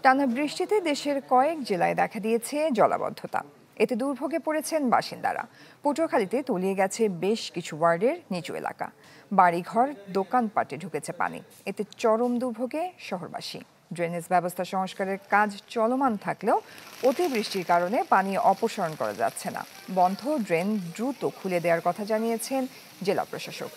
টানা বৃষ্টিতে দেশের কয়েক জেলায় দেখা দিয়েছে জলাবদ্ধতা। এতে দুর্ভোগে পড়েছেন বাসিন্দারা। পটুয়াখালীতে তলিয়ে গেছে বেশ কিছু ওয়ার্ডের নিচু এলাকা। বাড়িঘর, দোকানপাটে ঢুকেছে পানি। এতে চরম দুর্ভোগে শহরবাসী। ড্রেনেজ ব্যবস্থা সংস্কারের কাজ চলমান থাকলেও অতিবৃষ্টির কারণে পানি অপসারণ করা যাচ্ছে না। বন্ধ ড্রেন দ্রুত খুলে দেওয়ার কথা জানিয়েছেন জেলা প্রশাসক।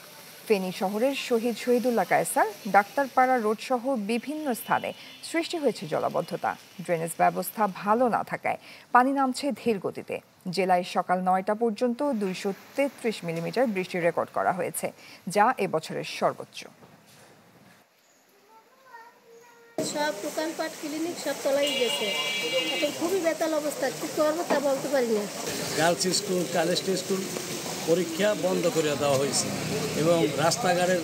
ফেনী শহরের শহীদ শহীদুল্লাহ কায়সার, ডাক্তারপাড়া রোড সহ বিভিন্ন স্থানে সৃষ্টি হয়েছে জলাবদ্ধতা। ড্রেনেজ ব্যবস্থা ভালো না থাকায় পানি নামছে ধীর গতিতে। জেলায় সকাল ৯টা পর্যন্ত ২৩৩ মিলিমিটার বৃষ্টি রেকর্ড করা হয়েছে, যা এবছরের সর্বোচ্চ। সব দোকানপাট, ক্লিনিক সব তলাই গেছে। এখন খুবই বেতাল অবস্থা, কি করবো তা বলতে পারি না। গার্লস স্কুল, কলেজ স্কুল পরীক্ষা বন্ধ করে দেওয়া হয়েছে এবং রাস্তাঘাটের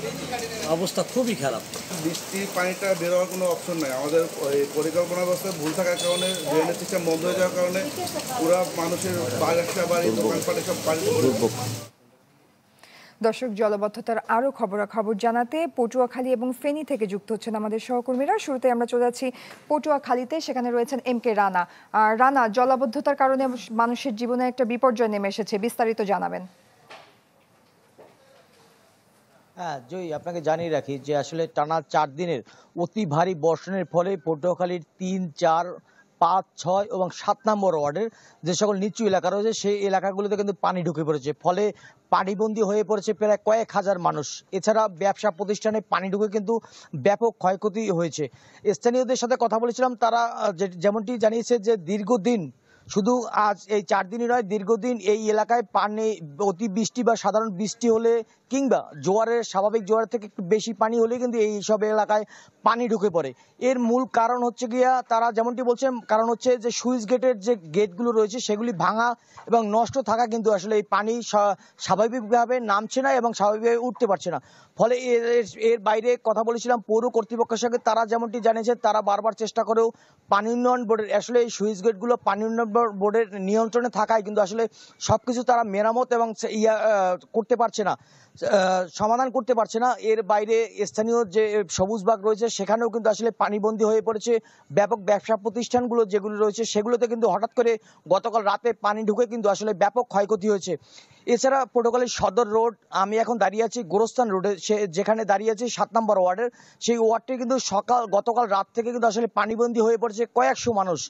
অবস্থা খুবই খারাপ। বৃষ্টির পানিটা বের হওয়ার কোনো অপশন নাই। আমাদের পরিকল্পনা ব্যবস্থায় ভুল থাকার কারণে, ড্রেনেজ সিস্টেম বন্ধ হয়ে যাওয়ার কারণে পুরো মানুষের বাড়ি, দোকানপাটে সব পানি। দর্শক, জলাবদ্ধতার আরও খবরাখবর জানাতে পটুয়াখালী এবং ফেনী থেকে যুক্ত হচ্ছেন আমাদের সহকর্মীরা। শুরুতে আমরা চলে যাচ্ছি পটুয়াখালীতে, সেখানে রয়েছেন MK রানা। রানা, জলাবদ্ধতার কারণে মানুষের জীবনে একটা বিপর্যয় নেমে এসেছে, বিস্তারিত জানাবেন। হ্যাঁ জয়ী, আপনাকে জানিয়ে রাখি যে আসলে টানা 4 দিনের অতি ভারী বর্ষণের ফলে পটুয়াখালীর 3, 4, 5, 6 এবং 7 নম্বর ওয়ার্ডের যে সকল নিচু এলাকা রয়েছে সেই এলাকাগুলোতে কিন্তু পানি ঢুকে পড়েছে। ফলে পানিবন্দী হয়ে পড়েছে প্রায় কয়েক হাজার মানুষ। এছাড়া ব্যবসা প্রতিষ্ঠানে পানি ঢুকে কিন্তু ব্যাপক ক্ষয়ক্ষতি হয়েছে। স্থানীয়দের সাথে কথা বলেছিলাম, তারা যেমনটি জানিয়েছে যে দীর্ঘদিন, শুধু আজ এই 4 দিনই নয়, দীর্ঘদিন এই এলাকায় পানি, অতিবৃষ্টি বা সাধারণ বৃষ্টি হলে কিংবা জোয়ারের, স্বাভাবিক জোয়ার থেকে একটু বেশি পানি হলে কিন্তু এই সব এলাকায় পানি ঢুকে পড়ে। এর মূল কারণ হচ্ছে গিয়া, তারা যেমনটি বলছেন, কারণ হচ্ছে যে সুইচ গেটের যে গেটগুলো রয়েছে সেগুলি ভাঙা এবং নষ্ট থাকা, কিন্তু আসলে এই পানি স্বাভাবিকভাবে নামছে না এবং স্বাভাবিকভাবে উঠতে পারছে না। ফলে এর বাইরে কথা বলেছিলাম পৌর কর্তৃপক্ষের সঙ্গে, তারা যেমনটি জানিয়েছে, তারা বারবার চেষ্টা করেও পানি উন্নয়ন বোর্ডের, আসলে এই সুইচ গেটগুলো পানি উন্নয়ন বোর্ডের নিয়ন্ত্রণে থাকায় কিন্তু আসলে সবকিছু তারা মেরামত এবং করতে পারছে না, সমাধান করতে পারছে না। এর বাইরে স্থানীয় যে সবুজবাগ রয়েছে সেখানেও কিন্তু আসলে পানিবন্দী হয়ে পড়েছে। ব্যাপক ব্যবসা প্রতিষ্ঠানগুলো যেগুলো রয়েছে সেগুলোতে কিন্তু হঠাৎ করে গতকাল রাতে পানি ঢুকে কিন্তু আসলে ব্যাপক ক্ষয়ক্ষতি হয়েছে। এছাড়া পটুয়াখালীর সদর রোড, আমি এখন দাঁড়িয়ে আছি গোরস্থান রোডে, যেখানে দাঁড়িয়ে আছি 7 নম্বর ওয়ার্ডের, সেই ওয়ার্ডটি কিন্তু গতকাল রাত থেকে কিন্তু আসলে পানিবন্দী হয়ে পড়েছে কয়েকশো মানুষ।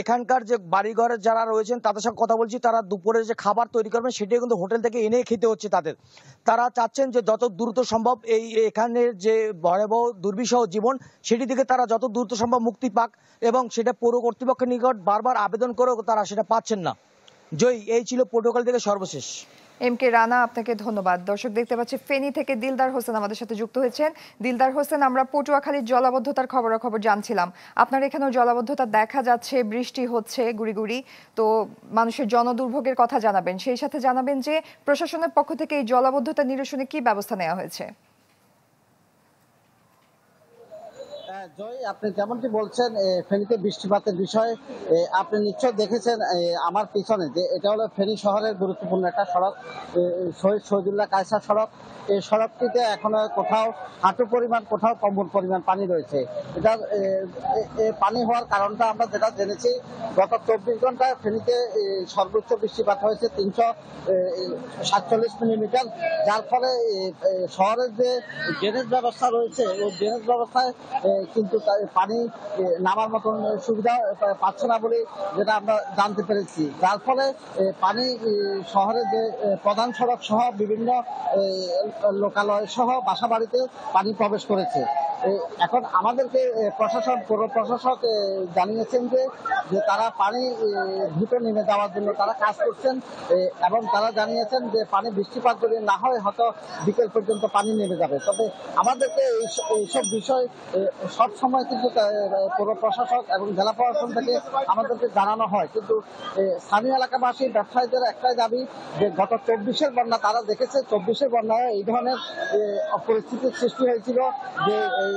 এখানকার যে বাড়িঘরে যারা রয়েছেন তাদের সঙ্গে কথা বলছি, তারা দুপুরে যে খাবার তৈরি করবেন সেটিও কিন্তু হোটেল থেকে এনে খেতে হচ্ছে তাদের। তারা চাচ্ছেন যে যত দ্রুত সম্ভব এখানের যে ভয়াবহ দুর্বিষহ জীবন, সেটি থেকে তারা যত দ্রুত সম্ভব মুক্তি পাক, এবং সেটা পৌর কর্তৃপক্ষের নিকট বারবার আবেদন করেও তারা সেটা পাচ্ছেন না। জয়ী, এই ছিল পটুয়াখালী থেকে সর্বশেষ। MK রানা, আপনাকে ধন্যবাদ। দর্শক, দেখতে পাচ্ছি ফেনী থেকে দিলদার হোসেন আমাদের সাথে যুক্ত হয়েছেন। দিলদার হোসেন, আমরা পটুয়াখালীর জলাবদ্ধতার খবরাখবর জানছিলাম। আপনার এখানেও জলাবদ্ধতা দেখা যাচ্ছে, বৃষ্টি হচ্ছে গুড়ি গুড়ি, তো মানুষের জনদুর্ভোগের কথা জানাবেন। সেই সাথে জানাবেন যে প্রশাসনের পক্ষ থেকে এই জলাবদ্ধতা নিরসনে কি ব্যবস্থা নেওয়া হয়েছে। জয়, আপনি যেমনটি বলছেন ফেনীতে বৃষ্টিপাতের বিষয়ে আপনি নিশ্চয় দেখেছেন আমার পিছনে, যে এটা হলো ফেনী শহরের গুরুত্বপূর্ণ একটা সড়ক, শহীদ শহীদুল্লাহ কায়সার সড়ক। এই সড়কটিতে এখনো কোথাও হাঁটু পরিমাণ, কোথাও কম্বল পরিমাণ পানি রয়েছে। এটা পানি হওয়ার কারণটা আমরা যেটা জেনেছি, গত 24 ঘন্টায় ফেনীতে সর্বোচ্চ বৃষ্টিপাত হয়েছে 347 মিলিমিটার, যার ফলে শহরের যে ড্রেনেজ ব্যবস্থা রয়েছে ওই ড্রেনেজ ব্যবস্থায় কিন্তু পানি নামার মতন সুবিধা পাচ্ছে না বলে যেটা আমরা জানতে পেরেছি। যার ফলে পানি শহরের যে প্রধান সড়ক সহ বিভিন্ন লোকালয় সহ বাসা বাড়িতে পানি প্রবেশ করেছে। এখন আমাদেরকে পৌর প্রশাসক জানিয়েছেন যে তারা পানি দ্রুত নেমে যাওয়ার জন্য তারা কাজ করছেন, এবং তারা জানিয়েছেন যে পানি বৃষ্টিপাত যদি না হয় হয়তো বিকেল পর্যন্ত পানি নেমে যাবে। তবে আমাদেরকে এইসব বিষয় সব সময় কিন্তু পৌর প্রশাসক এবং জেলা প্রশাসন থেকে আমাদেরকে জানানো হয়, কিন্তু স্থানীয় এলাকাবাসী, ব্যবসায়ীদের একটাই দাবি যে গত 24-এর বন্যা তারা দেখেছে, 24-এর বন্যায় এই ধরনের পরিস্থিতির সৃষ্টি হয়েছিল যে এই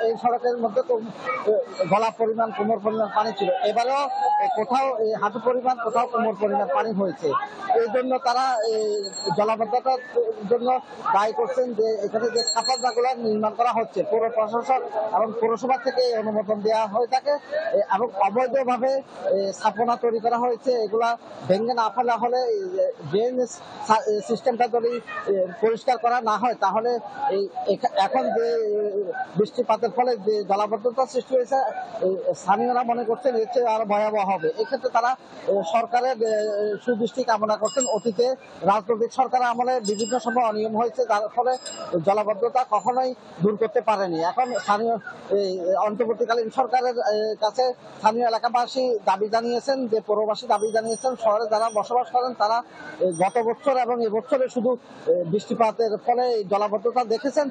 এই সড়কের মধ্যে তো গলা পরিমাণ কোমর পরিমাণ পানি ছিল, এবারেও কোথাও হাঁটু পরিমাণ কোথাও কোমর পরিমাণ পানি হয়েছে। এই জন্য তারা জলাবদ্ধতার জন্য দায়ী করছেন যে এখানে যে খাপারদাগুলো নির্মাণ করা হচ্ছে পৌর প্রশাসন এবং পৌরসভা থেকে অনুমোদন দেওয়া হয়ে থাকে এবং অবৈধভাবে স্থাপনা তৈরি করা হয়েছে। এগুলা ভেঙে না ফেলা হলে ড্রেনেজ সিস্টেমটা যদি পরিষ্কার করা না হয় তাহলে এখন যে বৃষ্টিপাতের ফলে যে জলাবদ্ধতা সৃষ্টি হয়েছে স্থানীয়রা মনে করছেন এর চেয়ে আরো ভয়াবহ হবে। এক্ষেত্রে তারা সরকারের সুদৃষ্টি কামনা করছেন। অতীতে রাজনৈতিক সরকার আমলে বিভিন্ন সময় অনিয়ম হয়েছে, যার ফলে জলাবদ্ধতা কখনোই দূর করতে পারেনি। এখন স্থানীয় অন্তর্বর্তীকালীন সরকারের কাছে স্থানীয় এলাকাবাসী দাবি জানিয়েছেন, যে পৌরবাসী দাবি জানিয়েছেন শহরে যারা বসবাস করেন তারা গত বছর এবং এবছরে শুধু বৃষ্টিপাতের ফলে জলাবদ্ধতা দেখেছেন।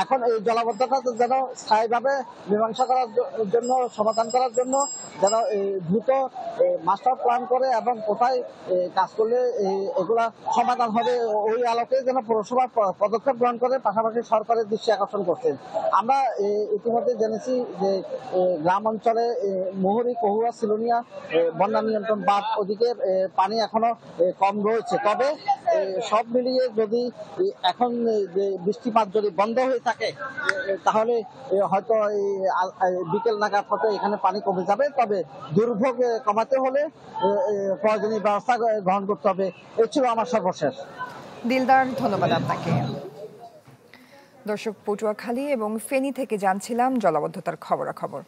এখন এই জলাবদ্ধতা যেন স্থায়ীভাবে মীমাংসা করার জন্য, সমাধান করার জন্য যেন দ্রুত মাস্টার প্ল্যান করে এবং কোথায় কাজ করলে এগুলা সমাধান হবে ওই আলোকে যেন পৌরসভা পদক্ষেপ গ্রহণ করে, পাশাপাশি সরকারের দৃষ্টি আকর্ষণ করছেন। আমরা ইতিমধ্যে জেনেছি যে গ্রাম অঞ্চলে মোহরী, কহুয়া, সিলোনিয়া বন্যা নিয়ন্ত্রণ বাঁধ ওদিকে পানি এখনো কম রয়েছে। তবে সব মিলিয়ে যদি এখন যে বৃষ্টিপাত যদি বন্ধ হয়ে থাকে তাহলে হয়তো বিকেল নাগাদ হয়তো এখানে পানি কমে যাবে। তবে দুর্ভোগ কমাতে হলে প্রয়োজনীয় ব্যবস্থা গ্রহণ করতে হবে। এ ছিল আমার সর্বশেষ। দিলদার, ধন্যবাদ আপনাকে। দর্শক, পটুয়াখালী এবং ফেনী থেকে জানছিলাম জলাবদ্ধতার খবরাখবর।